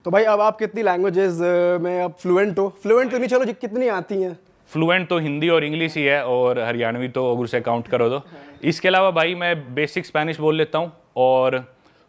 तो भाई अब आप कितनी लैंग्वेजेस में आप फ्लुएंट हो? फ्लुएंट तो नहीं, चलो कितनी आती हैं? फ्लुएंट तो हिंदी और इंग्लिश ही है, और हरियाणवी तो अगर से काउंट करो तो। इसके अलावा भाई मैं बेसिक स्पेनिश बोल लेता हूँ, और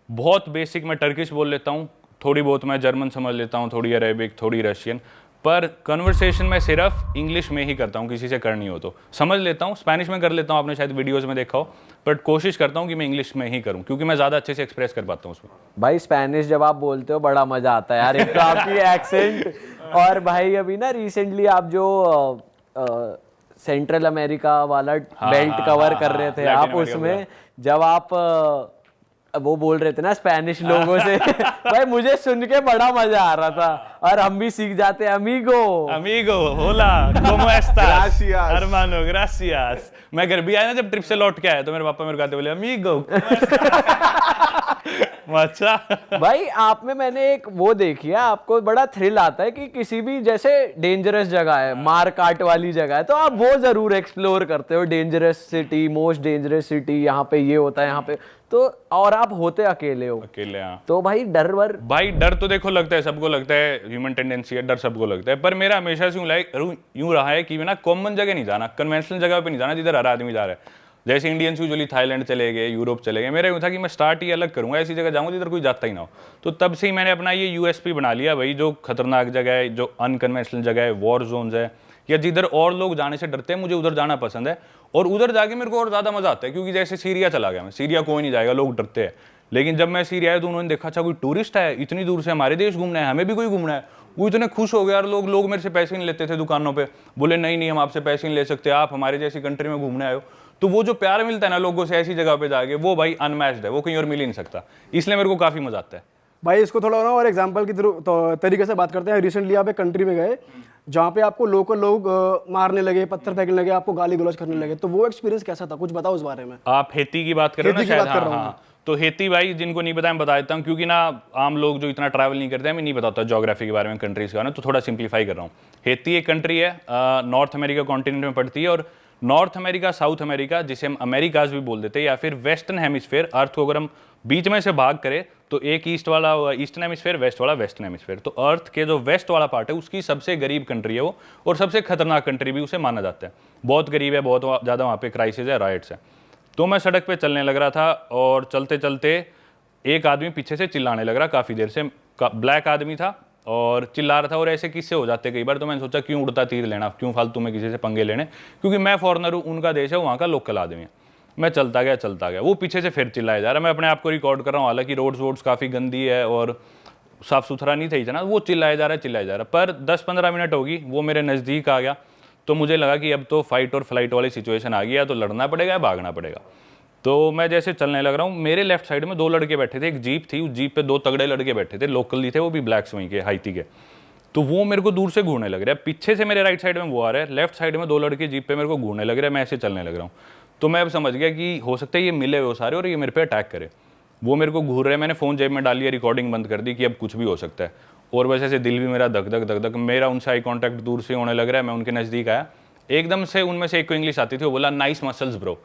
बहुत बेसिक मैं टर्किश बोल लेता हूँ, थोड़ी बहुत मैं जर्मन समझ लेता हूँ, थोड़ी अरेबिक, थोड़ी रशियन। पर कन्वर्सेशन मैं सिर्फ इंग्लिश में ही करता हूँ, किसी से करनी हो तो समझ लेता हूँ, स्पेनिश में कर लेता हूँ, आपने शायद वीडियोज़ में देखा हो, बट कोशिश करता हूँ कि मैं इंग्लिश में ही करूँ, क्योंकि मैं ज़्यादा अच्छे से एक्सप्रेस कर पाता हूँ उसमें। भाई स्पेनिश जब आप बोलते हो बड़ा मजा आता है यार, एक तो आपकी एक्सेंट, और भाई अभी ना रिसेंटली आप जो सेंट्रल अमेरिका वाला बेल्ट कवर कर रहे थे आप, उसमें जब आप वो बोल रहे थे ना स्पेनिश लोगों से भाई मुझे सुन के बड़ा मजा आ रहा था, और हम भी सीख जाते हैं। अमीगो अमीगो, होला, कोमो एस्तास, Gracias. hermano, gracias। मैं घर भी आया ना, जब ट्रिप से लौट के आया तो मेरे पापा मेरे को आते बोले अमीगो। अच्छा भाई आप में मैंने एक वो देखी है, आपको बड़ा थ्रिल आता है कि किसी भी जैसे डेंजरस जगह है, मार काट वाली जगह है, तो आप वो जरूर एक्सप्लोर करते हो, dangerous city, most dangerous city, यहाँ पे ये होता है, यहाँ पे तो, और आप होते अकेले हो। अकेले, हाँ। तो भाई डर वर, भाई डर तो देखो लगता है, सबको लगता है, ह्यूमन टेंडेंसी है, डर सबको लगता है, पर मेरा हमेशा से यूं रहा है कि मैं ना कॉमन जगह नहीं जाना, कन्वेंशनल जगह पे नहीं जाना जिधर हर आदमी जा रहा है। जैसे इंडियंस यूजुअली थाईलैंड चले गए, यूरोप चले गए, मेरा यूँ था कि मैं स्टार्ट ही अलग करूँगा, ऐसी जगह जाऊँगा जिधर कोई जाता ही ना हो। तो तब से ही मैंने अपना ये यूएसपी बना लिया भाई, जो खतरनाक जगह है, जो अनकन्वेंशनल जगह है, वॉर जोन्स है, या जिधर और लोग जाने से डरते हैं, मुझे उधर जाना पसंद है, और उधर जाके मेरे को और ज़्यादा मजा आता है। क्योंकि जैसे सीरिया चला गया मैं, सीरिया कोई नहीं जाएगा, लोग डरते हैं, लेकिन जब मैं सीरिया आया तो उन्होंने देखा अच्छा कोई टूरिस्ट है, इतनी दूर से हमारे देश घूमना है, हमें भी कोई घूमना है, वो इतने खुश हो गए यार। लोग मेरे से पैसे नहीं लेते थे दुकानों पे, बोले नहीं हम आपसे पैसे नहीं ले सकते, आप हमारे जैसी कंट्री में घूमने आए हो। तो वो जो प्यार मिलता है ना लोगों से ऐसी जगह पे जाके, वो भाई अनमैच्ड है, वो कहीं और मिल ही नहीं सकता, इसलिए मेरे को काफ़ी मजा आता है। भाई इसको थोड़ा ना और एग्जांपल की तो तरीके से बात करते हैं। रिसेंटली आप एक कंट्री में गए जहाँ पे आपको लोकल लोग मारने लगे, पत्थर फेंकने लगे, आपको गाली गलौज करने लगे, तो वो एक्सपीरियंस कैसा था? कुछ बताओ उस बारे में। आप हेती की बात कर रहे हो ना शायद? कर रहा हूँ। हाँ। तो हेती भाई जिनको नहीं पता मैं बता देता हूँ, क्योंकि ना आम लोग जो इतना ट्रैवल नहीं करते हैं, मैं नहीं बताता ज्योग्राफी के बारे में, कंट्रीज के बारे में, तो थोड़ा सिंप्लीफाई कर रहा हूँ। हेती एक कंट्री है, नॉर्थ अमेरिका कॉन्टिनेंट में पड़ती है, और नॉर्थ अमेरिका, साउथ अमेरिका, जिसे हम अमेरिकाज भी बोल देते हैं, या फिर वेस्टर्न हेमिस्फेयर, अर्थ को अगर हम बीच में से भाग करें तो एक ईस्ट वाला ईस्टर्न हेमिस्फेयर, वेस्ट वाला वेस्टर्न हेमिस्फेयर। तो अर्थ के जो वेस्ट वाला पार्ट है उसकी सबसे गरीब कंट्री है वो, और सबसे खतरनाक कंट्री भी उसे माना जाता है। बहुत गरीब है, बहुत ज़्यादा वहाँ पे क्राइसिस है, राइट्स है। तो मैं सड़क पे चलने लग रहा था, और चलते चलते एक आदमी पीछे से चिल्लाने लग रहा, काफ़ी देर से, ब्लैक आदमी था और चिल्ला रहा था, और ऐसे किससे हो जाते कई बार। तो मैंने सोचा क्यों उड़ता तीर लेना, क्यों फालतू में किसी से पंगे लेने, क्योंकि मैं फॉरनर हूँ, उनका देश है, वहाँ का लोकल आदमी है। मैं चलता गया, वो पीछे से फिर चिल्लाया जा रहा। मैं अपने आप को रिकॉर्ड कर रहा हूँ, हालांकि रोड्स काफ़ी गंदी है और साफ़ सुथरा नहीं था इतना। वो चिल्लाया जा रहा है, पर 10-15 मिनट होगी, वो मेरे नज़दीक आ गया। तो मुझे लगा कि अब तो फाइट और फ्लाइट वाली सिचुएशन आ गई है, तो लड़ना पड़ेगा, भागना पड़ेगा। तो मैं जैसे चलने लग रहा हूँ, मेरे लेफ्ट साइड में 2 लड़के बैठे थे, एक जीप थी, उस जीप पे 2 तगड़े लड़के बैठे थे, लोकल ही थे, वो भी ब्लैक्स वहीं के, हाइती के। तो वो मेरे को दूर से घूरने लग रहा है, पीछे से मेरे राइट साइड में वो आ रहा है, लेफ्ट साइड में 2 लड़के जीप पे मेरे को घूरने लग रहे हैं, मैं ऐसे चलने लग रहा हूँ। तो मैं अब समझ गया कि हो सकता है ये मिले हुए सारे और ये मेरे पे अटैक करे। वो मेरे को घूर रहे हैं, मैंने फ़ोन जेब में डाल लिया, रिकॉर्डिंग बंद कर दी कि अब कुछ भी हो सकता है। और वैसे से दिल भी मेरा धक धक, मेरा उनसे आई कॉन्टैक्ट दूर से होने लग रहा है। मैं उनके नज़दीक आया, एकदम से उनमें से एक को इंग्लिश आती थी, वो बोला नाइस मसल्स ब्रो।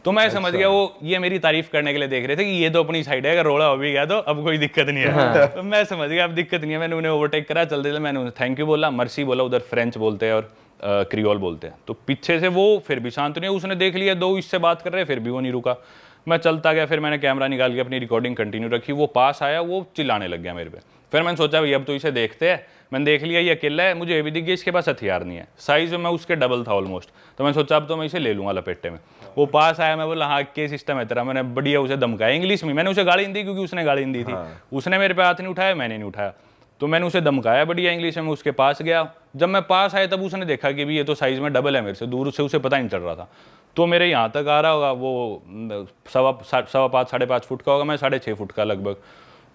तो मैं समझ गया वो ये मेरी तारीफ करने के लिए देख रहे थे कि ये तो अपनी साइड है, अगर रोड़ा हो भी गया तो अब कोई दिक्कत नहीं है। तो मैं समझ गया अब दिक्कत नहीं है। मैंने उन्हें ओवरटेक करा, चलते चलते मैंने उन्हें थैंक यू बोला, मर्सी बोला, उधर फ्रेंच बोलते हैं और क्रियोल बोलते हैं। तो पीछे से वो फिर भी शांत नहीं, उसने देख लिया 2 इससे बात कर रहे, फिर भी वो नहीं रुका। मैं चलता गया, फिर मैंने कैमरा निकाल के अपनी रिकॉर्डिंग कंटिन्यू रखी। वो पास आया, वो चिल्लाने लग गया मेरे पे। फिर मैंने सोचा भाई अब तो इसे देखते हैं। मैंने देख लिया ये अकेला है, मुझे ये भी दिख गया इसके पास हथियार नहीं है, साइज में उसके डबल था ऑलमोस्ट। तो मैं सोचा अब तो मैं इसे ले लूँगा लपेटे में। वो पास आया, मैं बोला हाँ क्या सिस्टम है तेरा। मैंने बढ़िया उसे धमकाया इंग्लिश में, मैंने उसे गाली नहीं दी क्योंकि उसने गाली नहीं दी थी। उसने मेरे पे हाथ नहीं उठाया, मैंने नहीं उठाया, तो मैंने उसे धमकाया बढ़िया इंग्लिश में। उसके पास गया, जब मैं पास आया तब उसने देखा कि भी ये तो साइज़ में डबल है मेरे से, दूर से उसे पता नहीं चल रहा था। तो मेरे यहाँ तक आ रहा होगा, वो 5.25 साढ़े 5 फुट का होगा, मैं 6.5 फुट का लगभग।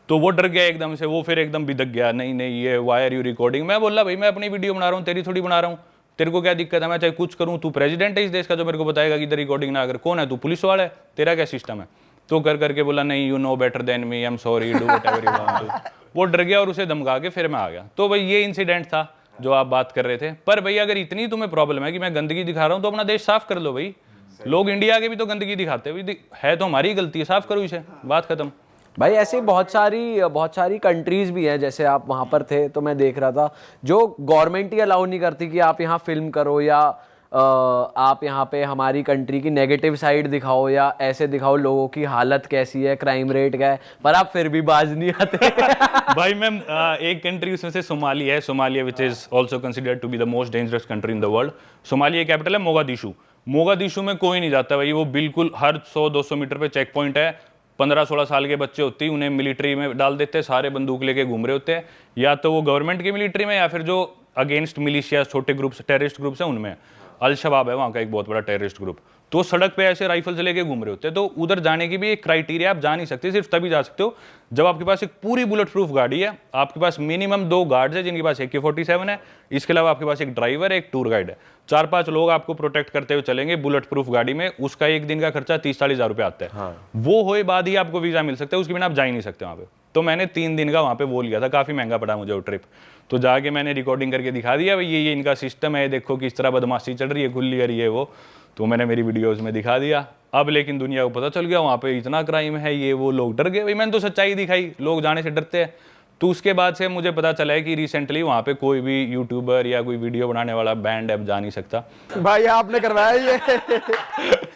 तो वो डर गया एकदम से, वो फिर एकदम बिदक गया, नहीं ये वाई आर यू रिकॉर्डिंग। मैं बोला भाई मैं अपनी वीडियो बना रहा हूँ, तेरी थोड़ी बना रहा हूँ, तेरे को क्या दिक्कत है, मैं चाहे कुछ करूँ, तू प्रेसिडेंट है इस देश का जो मेरे को बताएगा कि इधर रिकॉर्डिंग ना अगर कौन है, तू पुलिस वाला है, तेरा क्या सिस्टम है। तो कर करके बोला नहीं you know better than me, I am sorry, do whatever you want to. वो डर गया और उसे धमका के फिर मैं आ गया। तो भाई ये इंसिडेंट था जो आप बात कर रहे थे। पर भैया अगर इतनी तुम्हें प्रॉब्लम है कि मैं गंदगी दिखा रहा हूँ तो अपना देश साफ कर लो भाई। लोग इंडिया के भी तो गंदगी दिखाते हैं, है तो हमारी गलती है, साफ करो इसे, बात खत्म। भाई ऐसी बहुत सारी कंट्रीज भी हैं, जैसे आप वहां पर थे तो मैं देख रहा था, जो गवर्नमेंट ही अलाउ नहीं करती कि आप यहाँ फिल्म करो या आप यहाँ पे हमारी कंट्री की नेगेटिव साइड दिखाओ या ऐसे दिखाओ लोगों की हालत कैसी है, क्राइम रेट क्या है, पर आप फिर भी बाज नहीं आते। भाई मैं एक कंट्री उसमें से सोमालिया है, Somalia which is also considered to be the most dangerous country in the world. Somalia capital है मोगादिशु। मोगादिशु में कोई नहीं जाता भाई, वो बिल्कुल हर 100-200 मीटर पे चेक पॉइंट है। 15-16 साल के बच्चे होते हैं, उन्हें मिलिट्री में डाल देते हैं, सारे बंदूक लेके घूम रहे होते हैं, या तो वो गवर्नमेंट की मिलिट्री में या फिर जो अगेंस्ट मिलिशिया छोटे ग्रुप्स टेररिस्ट ग्रुप्स हैं उनमें। अल शबाब है वहाँ का एक बहुत बड़ा टेररिस्ट ग्रुप, तो सड़क पे ऐसे राइफल से लेके घूम रहे होते हैं। तो उधर जाने की भी एक क्राइटेरिया, आप जा नहीं सकते, सिर्फ तभी जा सकते हो जब आपके पास एक पूरी बुलेट प्रूफ गाड़ी है, आपके पास मिनिमम 2 गार्ड्स है जिनके पास AK-47 है, इसके अलावा आपके पास एक ड्राइवर है, एक टूर गाइड है, 4-5 लोग आपको प्रोटेक्ट करते हुए चलेंगे बुलेट प्रूफ गाड़ी में। उसका एक दिन का खर्चा 30-40 हज़ार रुपये आता है। हाँ। वो होए बाद ही आपको वीज़ा मिल सकता है, उसके बिना आप जा ही नहीं सकते वहाँ पे। तो मैंने 3 दिन का वहाँ पे वो लिया था, काफ़ी महंगा पड़ा मुझे वो ट्रिप। तो जाके मैंने रिकॉर्डिंग करके दिखा दिया भाई ये इनका सिस्टम है, देखो किस तरह बदमाशी चल रही है, खुली है ये वो। तो मैंने मेरी वीडियोस में दिखा दिया। अब लेकिन दुनिया को पता चल गया वहाँ पे इतना क्राइम है, ये वो, लोग डर गए भाई। मैंने तो सच्चाई दिखाई, लोग जाने से डरते हैं। तो उसके बाद से मुझे पता चला है कि रिसेंटली वहाँ पे कोई भी यूट्यूबर या कोई वीडियो बनाने वाला बैंड अब जा नहीं सकता। भाई आपने करवाया ये।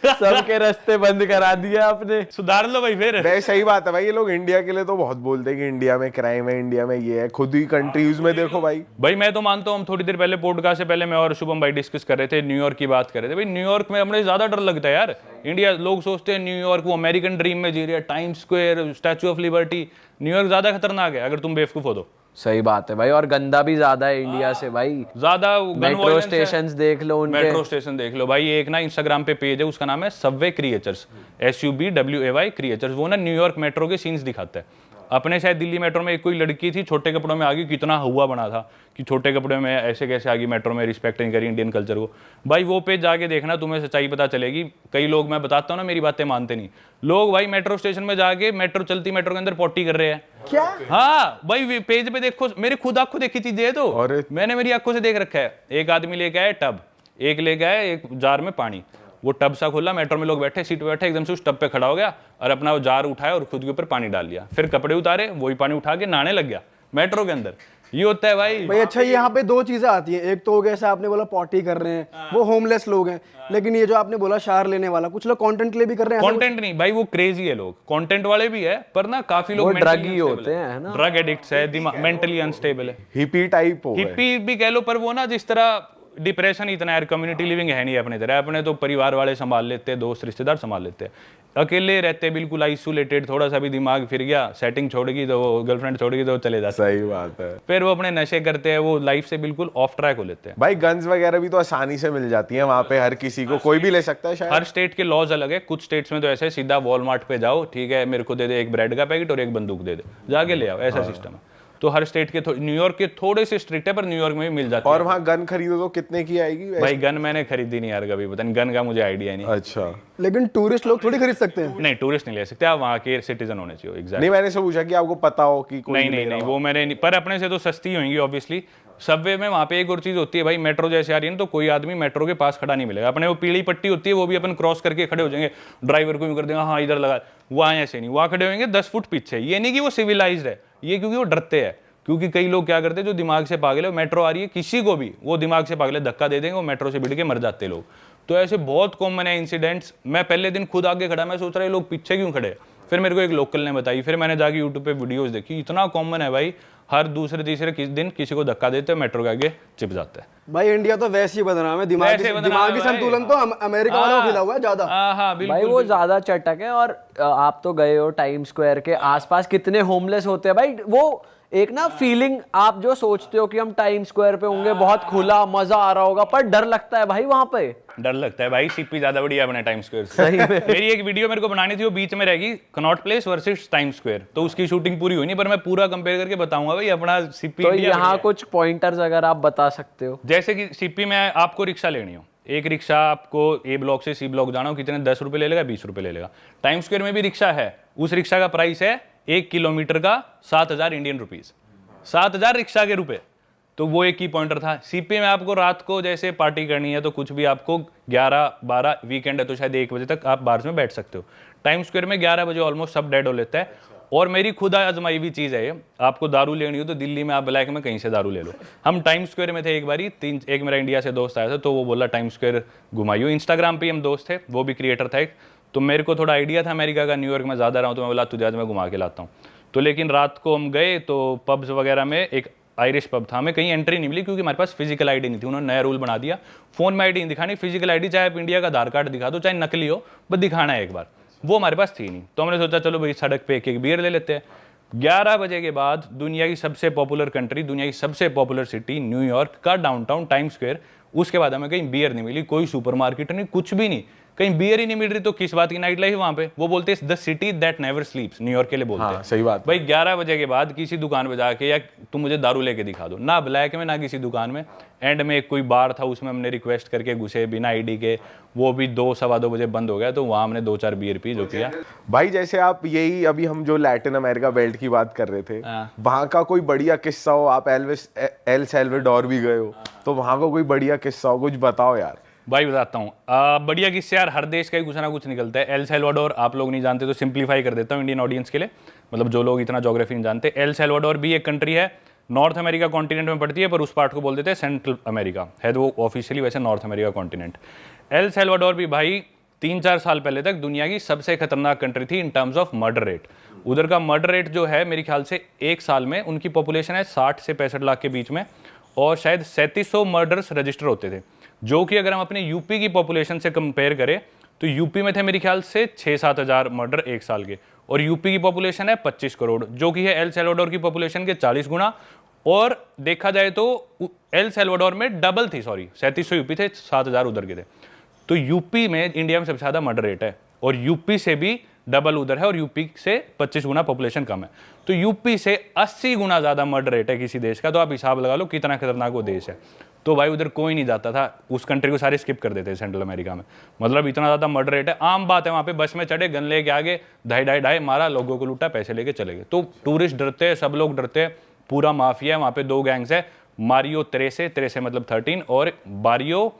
सबके रास्ते बंद करा दिया आपने। सुधार लो भाई फिर। भाई सही बात है भाई, ये लोग इंडिया के लिए तो बहुत बोलते हैं कि इंडिया में क्राइम है, इंडिया में ये है, खुद ही कंट्रीज में देखो भाई। भाई मैं तो मानता हूँ, हम थोड़ी देर पहले पॉडकास्ट से पहले मैं और शुभम भाई डिस्कस कर रहे थे, न्यूयॉर्क की बात कर रहे थे। भाई न्यूयॉर्क में हमें ज्यादा डर लगता है यार। इंडिया, लोग सोचते हैं न्यूयॉर्क वो अमेरिकन ड्रीम में जी रही है, times square, statue of liberty. New York ज्यादा खतरनाक है अगर तुम बेवकूफ हो तो। सही बात है भाई, और गंदा भी ज्यादा है इंडिया से भाई। ज्यादा मेट्रो स्टेशन देख लो उनके। मेट्रो स्टेशन देख लो भाई। एक ना इंस्टाग्राम पे पेज है, उसका नाम है सबवे क्रिएचर्स, SUBWAY क्रिएचर्स। वो ना न्यूयॉर्क मेट्रो के सीन्स दिखाता है। अपने शायद दिल्ली मेट्रो में एक कोई लड़की थी, छोटे कपड़ों में आ गई, कितना हुआ बना था कि छोटे कपड़ों में ऐसे कैसे आ गई मेट्रो में, रिस्पेक्ट नहीं करी इंडियन कल्चर को। भाई वो पेज जाके देखना, तुम्हें सच्चाई पता चलेगी। कई लोग, मैं बताता हूँ ना, मेरी बातें मानते नहीं लोग। भाई मेट्रो स्टेशन में जाके मेट्रो चलती मेट्रो के अंदर पॉटी कर रहे हैं। क्या? हाँ भाई, पेज पे देखो, मेरे खुद आंखों देखी चीजें है, तो मैंने मेरी आंखों से देख रखा है। एक आदमी लेके आया टब, एक लेके आया एक जार में पानी। वो टब सा खोला, मेट्रो में लोग बैठे, सीट पे बैठे, एकदम से उस टब पे खड़ा हो गया और अपना वो जार उठाया और खुद के ऊपर पानी डाल लिया। फिर कपड़े उतारे, वही पानी उठा के नहाने लग गया मेट्रो के अंदर। ये होता है भाई। भाई अच्छा, यहाँ पे 2 चीजें आती हैं। एक तो हो गया, जैसे आपने बोला पॉटी कर रहे हैं, वो होमलेस लोग हैं। लेकिन ये जो आपने बोला शार लेने वाला, कुछ लोग कंटेंट के लिए भी कर रहे हैं। कंटेंट नहीं भाई, वो क्रेजी है लोग, कंटेंट वाले भी है, पर ना काफी लोग ड्रग ही होते हैं ना, ड्रग एडिक्ट्स है, मेंटली अनस्टेबल है, हिपी टाइप हो, हिप्पी भी कह लो। पर वो ना जिस तरह डिप्रेशन इतना यार, कम्युनिटी लिविंग है नहीं अपने तरह। अपने तो परिवार वाले संभाल लेते हैं, दोस्त रिश्तेदार संभाल लेते हैं, अकेले रहते बिल्कुल आइसोलेटेड। थोड़ा सा भी दिमाग फिर गया, सेटिंग छोड़गी तो गर्लफ्रेंड छोड़गी तो चले जाते। सही बात है। फिर वो अपने नशे करते हैं, वो लाइफ से बिल्कुल ऑफ ट्रैक हो लेते हैं। भाई गन्स वगैरह भी तो आसानी से मिल जाती है वहाँ पे, हर किसी को, कोई भी ले सकता है शायद। हर स्टेट के लॉज अलग है। कुछ स्टेट्स में तो ऐसे सीधा वॉलमार्ट पे जाओ, ठीक है, मेरे को दे दे एक ब्रेड का पैकेट और एक बंदूक दे दे, जाके ले आओ, ऐसा सिस्टम है। तो हर स्टेट के, न्यूयॉर्क के थोड़े से स्ट्रिक्ट है, पर न्यूयॉर्क में भी मिल जाती है। और वहाँ गन खरीदो तो कितने की आएगी? भाई गन मैंने खरीदी नहीं यार कभी, पता नहीं, गन का मुझे आइडिया नहीं। अच्छा। लेकिन टूरिस्ट लोग थोड़ी खरीद सकते हैं। नहीं, टूरिस्ट नहीं ले सकते, आप वहाँ के सिटीजन होने चाहिए। एग्जैक्ट नहीं, मैंने सब पूछा कि आपको पता हो कि कोई नहीं, वो मैंने नहीं, पर अपने से तो सस्ती होंगी ऑब्वियसली। सबवे में वहाँ पे एक और चीज होती है भाई, मेट्रो जैसे आ रही है तो कोई आदमी मेट्रो के पास खड़ा नहीं मिलेगा। अपने वो पीली पट्टी होती है, वो भी अपन क्रॉस करके खड़े हो जाएंगे, ड्राइवर को भी कर देंगे हाँ इधर लगा। वहाँ ऐसे नहीं, वहाँ खड़े होंगे 10 फुट पीछे। ये नहीं कि वो सिविलाइज्ड है, ये क्योंकि वो डरते हैं। क्योंकि कई लोग क्या करते हैं, जो दिमाग से पागल है, मेट्रो आ रही है किसी को भी, वो दिमाग से पागल है, धक्का दे देंगे, वो मेट्रो से भिड़ के मर जाते लोग। तो ऐसे बहुत कॉमन है इंसिडेंट्स। मैं पहले दिन खुद आगे खड़ा, मैं सोच रहा है लोग पीछे क्यों खड़े। फिर मेरे को एक लोकल ने बताई, फिर मैंने जाके यूट्यूब पे वीडियोस देखी, इतना कॉमन है भाई। हर दूसरे तीसरे दिन किसी को धक्का देते हैं, मेट्रो के आगे चिप जाता है। भाई इंडिया तो वैसे ही बदनाम है, दिमागी संतुलन तो अमेरिका वालों को खिला हुआ है ज्यादा। हाँ भाई वो ज्यादा चटक है। और आप तो गए हो टाइम स्क्वायर के आसपास, कितने होमलेस होते हैं भाई। वो एक ना फीलिंग, आप जो सोचते हो कि हम टाइम स्क्वायर पे होंगे, बहुत खुला मजा आ रहा होगा, पर डर लगता है भाई वहां पे। डर लगता है भाई, सीपी ज्यादा बढ़िया बने टाइम स्क्वायर से। सही में। मेरी एक वीडियो मेरे को बनानी थी, वो बीच में रहेगी, Connaught place versus time square. तो उसकी शूटिंग पूरी हुई नहीं, पर मैं पूरा कंपेयर करके बताऊंगा भाई अपना सीपी। तो यहाँ कुछ पॉइंटर्स अगर आप बता सकते हो। जैसे कि सीपी में आपको रिक्शा लेनी हो, एक रिक्शा आपको ए ब्लॉक से सी ब्लॉक जाना हो, कितने 10 रुपए ले लेगा, 20 रुपए ले लेगा। टाइम स्क्वायर में भी रिक्शा है, उस रिक्शा का प्राइस है 1 किलोमीटर का 7,000 इंडियन रुपीज, 7,000 रिक्शा के रुपए। तो वो एक ही पॉइंटर था। सीपी में आपको रात को जैसे पार्टी करनी है तो कुछ भी आपको 11-12, वीकेंड है तो शायद 1 बजे तक आप बार्स में बैठ सकते हो। टाइम स्क्वायर में 11 बजे ऑलमोस्ट सब डेड हो लेता है। और मेरी खुद आजमाई हुई चीज़ है ये। आपको दारू लेनी हो तो दिल्ली में आप ब्लैक में कहीं से दारू ले लो। हम टाइम स्क्वायर में थे एक बारी, एक मेरा इंडिया से दोस्त आया था, तो वो बोला टाइम स्क्वायर घुमाइयो। इंस्टाग्राम पे हम दोस्त थे, वो भी क्रिएटर था एक, तो मेरे को थोड़ा आइडिया था अमेरिका का, न्यूयॉर्क में ज़्यादा रहा हूँ, तो मैं बोला तुझे आज मैं घुमा के लाता हूँ। तो लेकिन रात को हम गए तो पब्स वगैरह में, एक आयरिश पब था, हमें कहीं एंट्री नहीं मिली क्योंकि हमारे पास फिजिकल आईडी नहीं थी। उन्होंने नया रूल बना दिया, फोन में आईडी नहीं दिखानी, फिजिकल आईडी चाहे आप इंडिया का आधार कार्ड दिखा दो, चाहे नकली हो, बस दिखाना है एक बार। वो हमारे पास थी नहीं, तो हमने सोचा चलो भाई सड़क पे एक बियर ले लेते हैं। 11 बजे के बाद दुनिया की सबसे पॉपुलर कंट्री, दुनिया की सबसे पॉपुलर सिटी न्यूयॉर्क का डाउनटाउन टाइम स्क्वायर, उसके बाद हमें कहीं बियर नहीं मिली, कोई सुपरमार्केट नहीं, कुछ भी नहीं, कहीं बियर ही नहीं मिल रही। तो किस बात की नाइट लाइफ वहां पे? वो बोलते हैं the city that never स्लीप्स, New York के लिए बोलते हैं। सही बात। भाई 11 बजे के बाद किसी दुकान पे जाके या तुम मुझे दारू लेके दिखा दो, ना ब्लैक में ना किसी दुकान में। एंड में एक कोई बार था, उसमें हमने रिक्वेस्ट करके घुसे बिना आईडी के, वो भी 2 सवा 2 बजे बंद हो गया, तो वहां हमने 2-4 बियर पी, जो किया। भाई जैसे आप यही अभी हम जो लैटिन अमेरिका बेल्ट की बात कर रहे थे, वहां का कोई बढ़िया किस्सा हो, आप एल सैल्वाडोर भी गए हो, तो वहां का कोई बढ़िया किस्सा हो, कुछ बताओ यार। भाई बताता हूँ, बढ़िया किस्से यार, हर देश का ही कुछ ना कुछ निकलता है। एल सैल्वाडोर आप लोग नहीं जानते तो सिंप्लीफाई कर देता हूँ इंडियन ऑडियंस के लिए, मतलब जो लोग इतना ज्योग्राफी नहीं जानते। एल सैल्वाडोर भी एक कंट्री है, नॉर्थ अमेरिका कॉन्टिनेंट में पड़ती है, पर उस पार्ट को बोल देते हैं सेंट्रल अमेरिका, है तो वो ऑफिशियली वैसे north America continent. L Salvador भी भाई 3-4 साल पहले तक दुनिया की सबसे खतरनाक कंट्री थी in terms of murder rate. उधर का मर्डर रेट जो है मेरे ख्याल से एक साल में, उनकी पॉपुलेशन है 60 से 65 लाख के बीच में, और शायद 3700 मर्डर्स रजिस्टर होते थे, जो कि अगर हम अपने यूपी की पॉपुलेशन से कंपेयर करें तो यूपी में थे मेरे ख्याल से 6-7 हज़ार मर्डर एक साल के, और यूपी की पॉपुलेशन है 25 करोड़, जो कि है एल सैल्वाडोर की पॉपुलेशन के 40 गुना। और देखा जाए तो एल सैल्वाडोर में डबल थी, सॉरी 3700 यूपी थे, 7000 उधर के थे। तो यूपी में इंडिया में सबसे ज़्यादा मर्डर रेट है, और यूपी से भी डबल उधर है, और यूपी से 25 गुना पॉपुलेशन कम है। तो यूपी से 80 गुना ज़्यादा मर्डर रेट है किसी देश का, तो आप हिसाब लगा लो कितना खतरनाक वो देश है। तो भाई उधर कोई नहीं जाता था, उस कंट्री को सारे स्किप कर देते हैं सेंट्रल अमेरिका में, मतलब इतना ज़्यादा मर्डर रेट है। आम बात है, वहाँ पे बस में चढ़े, गन लेके आगे ढाई मारा, लोगों को लूटा, पैसे लेके चले गए। तो टूरिस्ट डरते हैं, सब लोग डरते हैं, पूरा माफिया है वहाँ पे। 2 गैंग्स है, मारियो 13 मतलब 13, और बारियो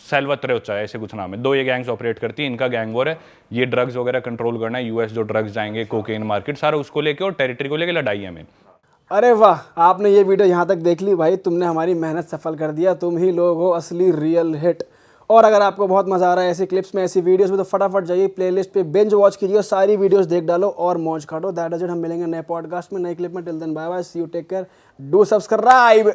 सेल्वात्रेचा, ऐसे कुछ नाम है। 2 ये गैंग्स ऑपरेट करती है, इनका गैंग वॉर है, ये ड्रग्स वगैरह कंट्रोल करना है। यूएस जो ड्रग्स जाएंगे, कोकेन मार्केट, सारा उसको लेके और टेरिटरी को लेके लड़ाई है में। अरे वाह, आपने ये वीडियो यहाँ तक देख ली भाई, तुमने हमारी मेहनत सफल कर दिया, तुम ही लोग हो असली रियल हिट। और अगर आपको बहुत मजा आ रहा है ऐसी क्लिप्स में, ऐसी वीडियोस में, तो फटाफट जाइए प्लेलिस्ट पे, बिंज वॉच कीजिए, सारी वीडियोस देख डालो और मौज काटो। That is it. हम मिलेंगे नए पॉडकास्ट में, नए क्लिप में। Till then bye bye, see you, take care, do subscribe.